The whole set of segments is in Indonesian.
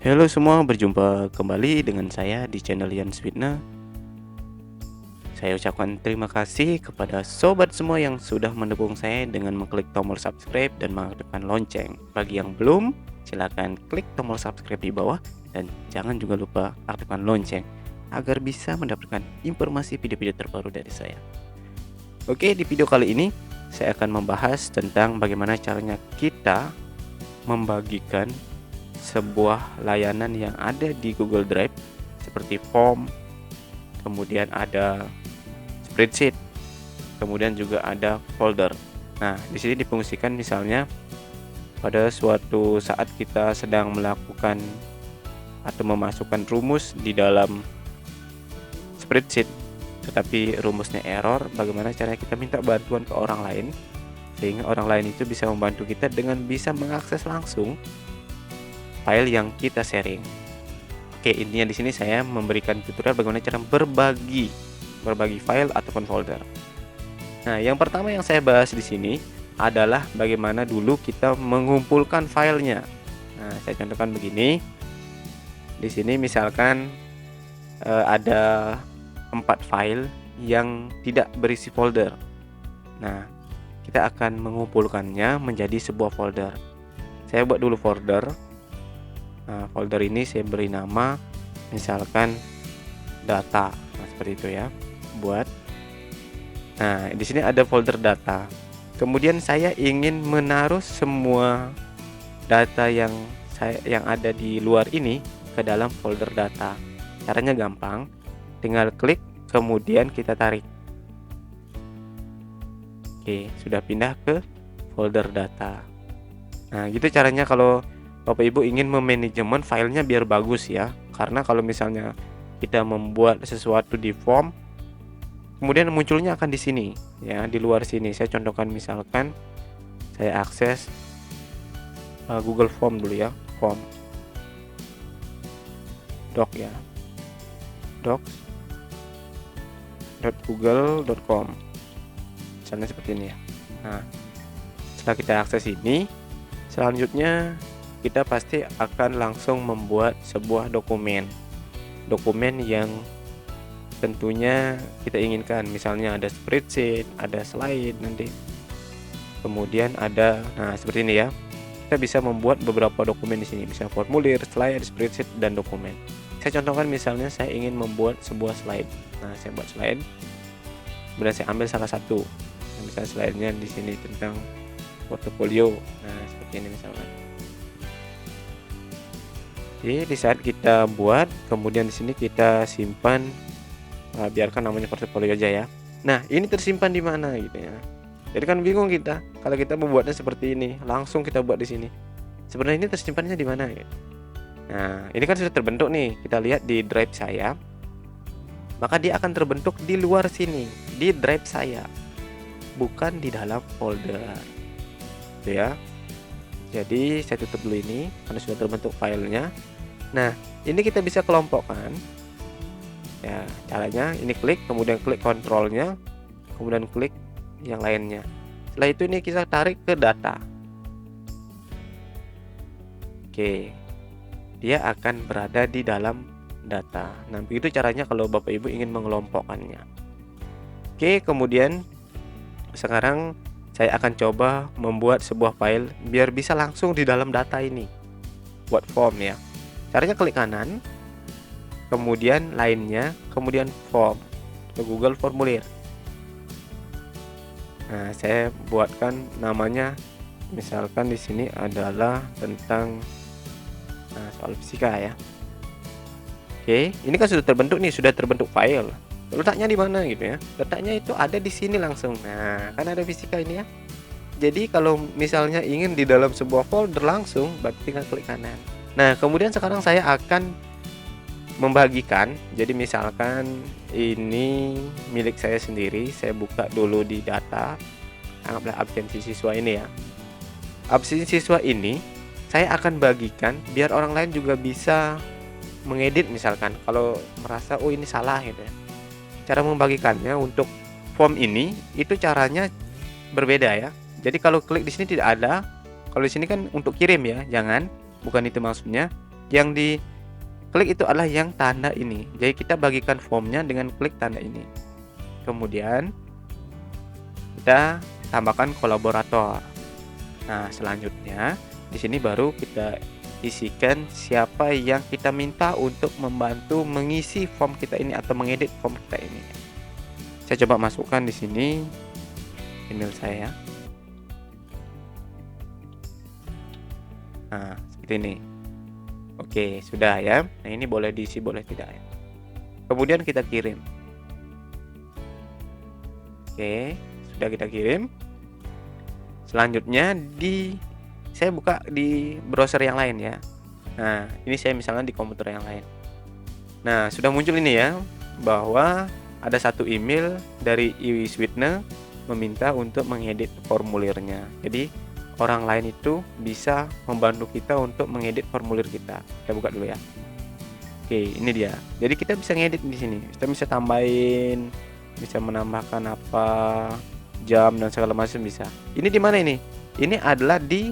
Halo semua, berjumpa kembali dengan saya di channel Yan Switna. Saya ucapkan terima kasih kepada sobat semua yang sudah mendukung saya dengan mengklik tombol subscribe dan mengaktifkan lonceng. Bagi yang belum, silakan klik tombol subscribe di bawah dan jangan juga lupa aktifkan lonceng agar bisa mendapatkan informasi video-video terbaru dari saya. Oke, di video kali ini saya akan membahas tentang bagaimana caranya kita membagikan sebuah layanan yang ada di Google Drive seperti form, kemudian ada spreadsheet, kemudian juga ada folder. Nah, di sini difungsikan misalnya pada suatu saat kita sedang melakukan atau memasukkan rumus di dalam spreadsheet, tetapi rumusnya error, bagaimana caranya kita minta bantuan ke orang lain sehingga orang lain itu bisa membantu kita dengan bisa mengakses langsung file yang kita sharing. Oke, intinya di sini saya memberikan tutorial bagaimana cara berbagi file ataupun folder. Nah, yang pertama yang saya bahas di sini adalah bagaimana dulu kita mengumpulkan filenya. Nah, saya contohkan begini. Di sini misalkan ada 4 file yang tidak berisi folder. Nah, kita akan mengumpulkannya menjadi sebuah folder. Saya buat dulu folder. Nah, folder ini saya beri nama misalkan data. Nah, seperti itu ya. Nah, di sini ada folder data. Kemudian saya ingin menaruh semua data yang ada di luar ini ke dalam folder data. Caranya gampang. Tinggal klik kemudian kita tarik. Oke, sudah pindah ke folder data. Nah, gitu caranya kalau Bapak Ibu ingin memanajemen filenya biar bagus ya. Karena kalau misalnya kita membuat sesuatu di form, kemudian munculnya akan di sini ya, di luar sini. Saya contohkan misalkan saya akses Google Form dulu ya, form doc ya, docs.google.com misalnya seperti ini ya. Nah, setelah kita akses ini, selanjutnya kita pasti akan langsung membuat sebuah dokumen yang tentunya kita inginkan. Misalnya ada spreadsheet, ada slide nanti, kemudian ada, nah seperti ini ya. Kita bisa membuat beberapa dokumen di sini, bisa formulir, slide, spreadsheet, dan dokumen. Saya contohkan misalnya saya ingin membuat sebuah slide. Nah, saya buat slide, kemudian saya ambil salah satu. Nah, misalnya slide-nya di sini tentang portofolio. Nah, seperti ini misalkan. Oke, di saat kita buat, kemudian di sini kita simpan, biarkan namanya portofolio aja ya. Nah, ini tersimpan di mana gitu ya. Jadi kan bingung kita kalau kita membuatnya seperti ini, langsung kita buat di sini. Sebenarnya ini tersimpannya di mana gitu. Nah, ini kan sudah terbentuk nih. Kita lihat di drive saya. Maka dia akan terbentuk di luar sini, di drive saya. Bukan di dalam folder. Gitu ya. Jadi saya tutup dulu ini karena sudah terbentuk filenya. Nah, ini kita bisa kelompokkan. Ya, caranya ini klik, kemudian klik kontrolnya, kemudian klik yang lainnya. Setelah itu ini kita tarik ke data. Oke, dia akan berada di dalam data. Nah, begitu caranya kalau Bapak Ibu ingin mengelompokkannya. Oke, kemudian sekarang saya akan coba membuat sebuah file biar bisa langsung di dalam data ini. Buat form ya. Caranya klik kanan, kemudian lainnya, kemudian form ke Google Formulir. Nah, saya buatkan namanya misalkan di sini adalah tentang soal fisika ya. Oke, ini kan sudah terbentuk nih, sudah terbentuk file. Letaknya di mana gitu ya? Letaknya itu ada di sini langsung. Nah, kan ada fisika ini ya. Jadi kalau misalnya ingin di dalam sebuah folder langsung, berarti tinggal klik kanan. Nah, kemudian sekarang saya akan membagikan. Jadi misalkan ini milik saya sendiri, saya buka dulu di data. Anggaplah absensi siswa ini ya. Absensi siswa ini saya akan bagikan biar orang lain juga bisa mengedit misalkan kalau merasa oh ini salah gitu ya. Cara membagikannya untuk form ini itu caranya berbeda ya. Jadi kalau klik di sini tidak ada. Kalau di sini kan untuk kirim ya, jangan, bukan itu maksudnya. Yang diklik itu adalah yang tanda ini. Jadi kita bagikan formnya dengan klik tanda ini. Kemudian kita tambahkan kolaborator. Nah, selanjutnya di sini baru kita isikan siapa yang kita minta untuk membantu mengisi form kita ini atau mengedit form kita ini. Saya coba masukkan di sini email saya. Nah, seperti ini. Oke, sudah ya. Nah, ini boleh diisi, boleh tidak ya. Kemudian kita kirim. Oke, sudah kita kirim. Selanjutnya saya buka di browser yang lain ya. Nah, ini saya misalnya di komputer yang lain. Nah, sudah muncul ini ya, bahwa ada satu email dari eSweetner meminta untuk mengedit formulirnya. Jadi orang lain itu bisa membantu kita untuk mengedit formulir kita. Kita buka dulu ya. Oke, ini dia. Jadi kita bisa ngedit di sini. Kita bisa tambahin, bisa menambahkan apa, jam dan segala macam bisa. Ini di mana ini? Ini adalah di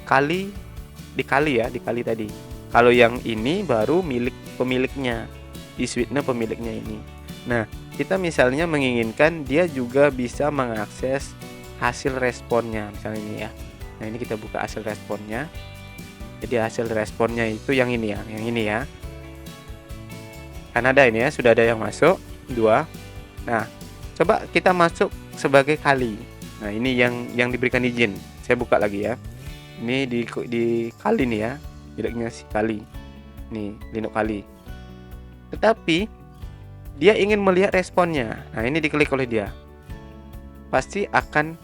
kali tadi. Kalau yang ini baru pemiliknya. eSweetner pemiliknya ini. Nah, kita misalnya menginginkan dia juga bisa mengakses hasil responnya, misalnya ini ya. Nah, ini kita buka hasil responnya. Jadi hasil responnya itu yang ini ya. Kan ada ini ya, sudah ada yang masuk 2. Nah, coba kita masuk sebagai kali. Nah, ini yang diberikan izin. Saya buka lagi ya. Ini di kali nih ya, miliknya si kali. Nih, Linux kali. Tetapi dia ingin melihat responnya. Nah, ini diklik oleh dia. Pasti akan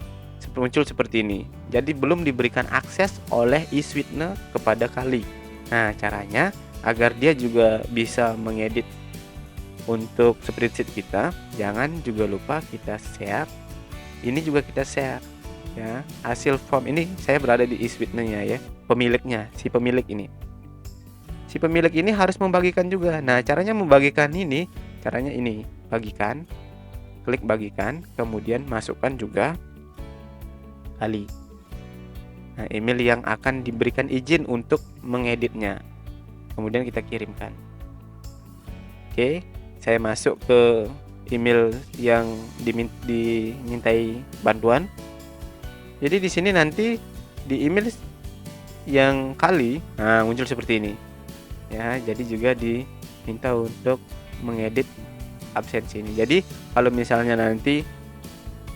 muncul seperti ini. Jadi belum diberikan akses oleh eSweetner kepada kali. Nah, caranya agar dia juga bisa mengedit untuk spreadsheet kita, jangan juga lupa kita share. Ini juga kita share ya. Hasil form ini saya berada di eSweetner-nya ya, pemiliknya, si pemilik ini. Si pemilik ini harus membagikan juga. Nah, caranya membagikan ini, caranya ini, bagikan, klik bagikan, kemudian masukkan juga kali. Nah, email yang akan diberikan izin untuk mengeditnya. Kemudian kita kirimkan. Oke, saya masuk ke email yang dimintai bantuan. Jadi di sini nanti di email yang kali, nah muncul seperti ini. Ya, jadi juga diminta untuk mengedit absensi ini. Jadi kalau misalnya nanti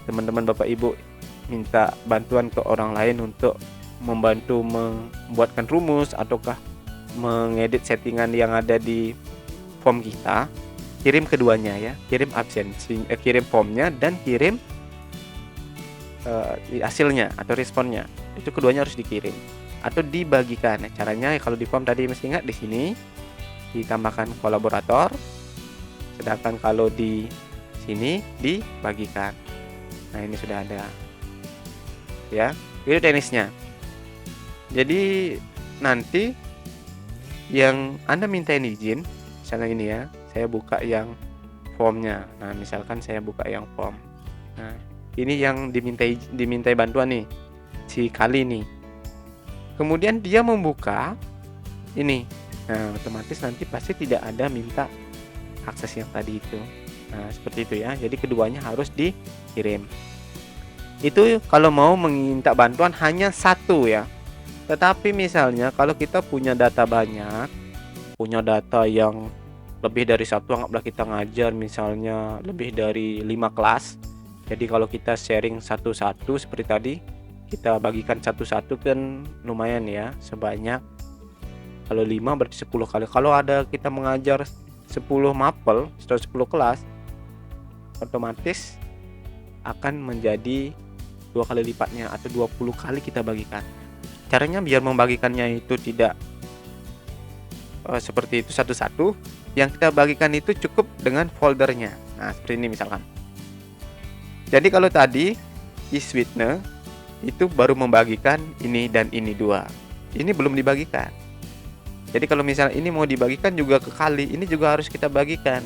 teman-teman Bapak Ibu minta bantuan ke orang lain untuk membantu membuatkan rumus ataukah mengedit settingan yang ada di form kita, kirim keduanya ya, kirim absensi, kirim formnya dan kirim hasilnya atau responnya. Itu keduanya harus dikirim atau dibagikan. Nah, caranya kalau di form tadi mesti ingat di sini ditambahkan kolaborator, sedangkan kalau di sini dibagikan. Nah, ini sudah ada ya, itu teknisnya. Jadi nanti yang Anda mintain izin, misalnya ini ya, saya buka yang formnya. Nah, misalkan saya buka yang form. Nah, ini yang dimintai bantuan nih, si kali nih. Kemudian dia membuka ini. Nah, otomatis nanti pasti tidak ada minta akses yang tadi itu. Nah, seperti itu ya. Jadi keduanya harus dikirim. Itu kalau mau meminta bantuan hanya satu ya. Tetapi misalnya kalau kita punya data banyak, punya data yang lebih dari satu, anggaplah kita ngajar misalnya lebih dari 5 kelas. Jadi kalau kita sharing satu-satu seperti tadi, kita bagikan satu-satu kan lumayan ya, sebanyak kalau 5 berarti 10 kali. Kalau ada kita mengajar 10 mapel, 10 kelas, otomatis akan menjadi 2 kali lipatnya atau 20 kali kita bagikan. Caranya biar membagikannya itu tidak seperti itu satu-satu, yang kita bagikan itu cukup dengan foldernya. Nah, seperti ini misalkan. Jadi kalau tadi eSweetner itu baru membagikan ini dan ini 2. Ini belum dibagikan. Jadi kalau misalnya ini mau dibagikan juga ke kali, ini juga harus kita bagikan.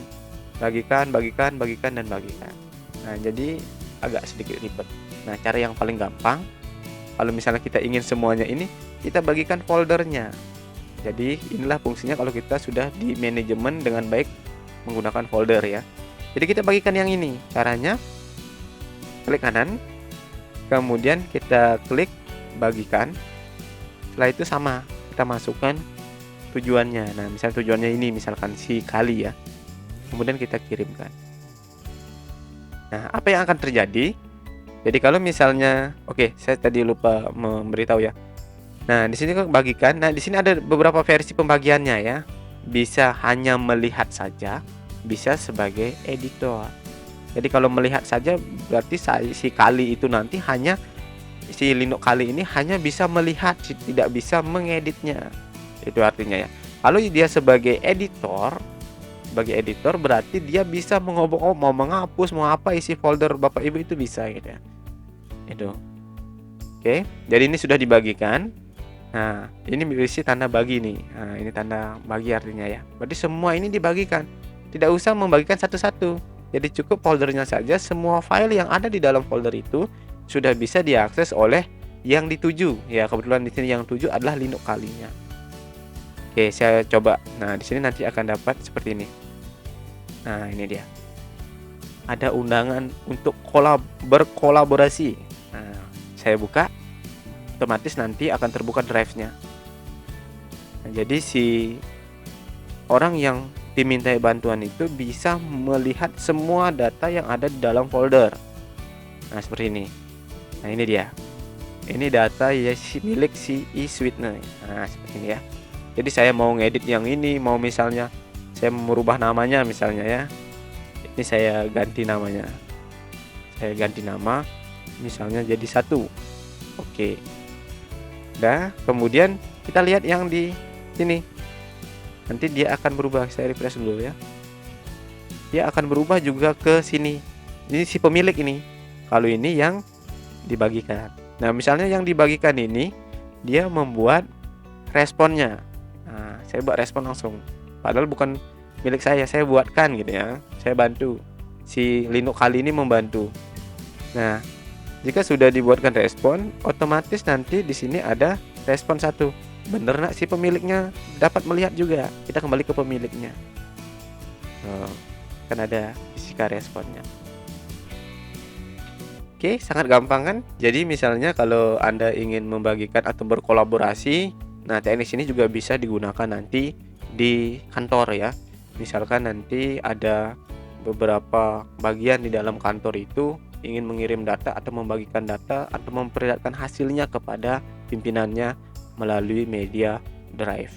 Bagikan dan bagikan. Nah, jadi agak sedikit ribet. Nah, cara yang paling gampang, kalau misalnya kita ingin semuanya ini, kita bagikan foldernya. Jadi inilah fungsinya kalau kita sudah di manajemen dengan baik menggunakan folder ya. Jadi kita bagikan yang ini. Caranya klik kanan, kemudian kita klik bagikan. Setelah itu sama, kita masukkan tujuannya. Nah, misalnya tujuannya ini misalkan si kali ya. Kemudian kita kirimkan. Nah, apa yang akan terjadi? Jadi kalau misalnya, oke, saya tadi lupa memberitahu ya. Nah, di sini kan bagikan. Nah, di sini ada beberapa versi pembagiannya ya. Bisa hanya melihat saja, bisa sebagai editor. Jadi kalau melihat saja berarti si kali itu nanti hanya si Linux kali ini hanya bisa melihat, tidak bisa mengeditnya. Itu artinya ya. Kalau dia sebagai editor berarti dia bisa mengobok-obok, mau menghapus, mau apa isi folder Bapak Ibu itu bisa gitu ya. Itu. Oke, jadi ini sudah dibagikan. Nah, ini berisi tanda bagi nih. Nah, ini tanda bagi artinya ya. Berarti semua ini dibagikan. Tidak usah membagikan satu-satu. Jadi cukup foldernya saja, semua file yang ada di dalam folder itu sudah bisa diakses oleh yang dituju. Ya, kebetulan di sini yang tuju adalah Linux kalinya. Oke, saya coba. Nah, di sini nanti akan dapat seperti ini. Nah, ini dia. Ada undangan untuk berkolaborasi. Nah, saya buka, otomatis nanti akan terbuka drive-nya. Nah, jadi si orang yang dimintai bantuan itu bisa melihat semua data yang ada di dalam folder. Nah, seperti ini. Nah, ini dia. Ini data ya milik si eSweetner. Nah, seperti ini ya. Jadi saya mau ngedit yang ini, mau misalnya saya merubah namanya misalnya ya. Ini saya ganti namanya. Saya ganti nama misalnya jadi 1. Oke. Nah, kemudian kita lihat yang di sini. Nanti dia akan berubah. Saya refresh dulu ya. Dia akan berubah juga ke sini. Ini si pemilik ini. Kalau ini yang dibagikan. Nah, misalnya yang dibagikan ini dia membuat responnya. Nah, saya buat respon langsung. Padahal bukan milik saya buatkan gitu ya. Saya bantu. Si Linux kali ini membantu. Nah, jika sudah dibuatkan respon, otomatis nanti di sini ada respon 1. Bener nggak si pemiliknya dapat melihat juga. Kita kembali ke pemiliknya. Kan ada fisika responnya. Oke, sangat gampang kan? Jadi misalnya kalau Anda ingin membagikan atau berkolaborasi, nah teknik ini juga bisa digunakan nanti di kantor ya. Misalkan nanti ada beberapa bagian di dalam kantor itu ingin mengirim data atau membagikan data atau memperlihatkan hasilnya kepada pimpinannya melalui media drive.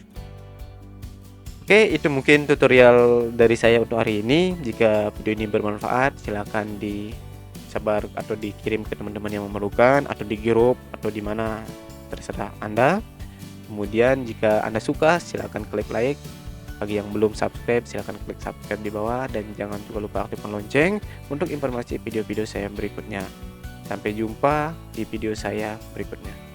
Oke, itu mungkin tutorial dari saya untuk hari ini. Jika video ini bermanfaat, silakan disebar atau dikirim ke teman-teman yang memerlukan, atau di grup atau di mana terserah Anda. Kemudian jika Anda suka, silakan klik like. Bagi yang belum subscribe, silahkan klik subscribe di bawah. Dan jangan juga lupa aktifkan lonceng untuk informasi video-video saya berikutnya. Sampai jumpa di video saya berikutnya.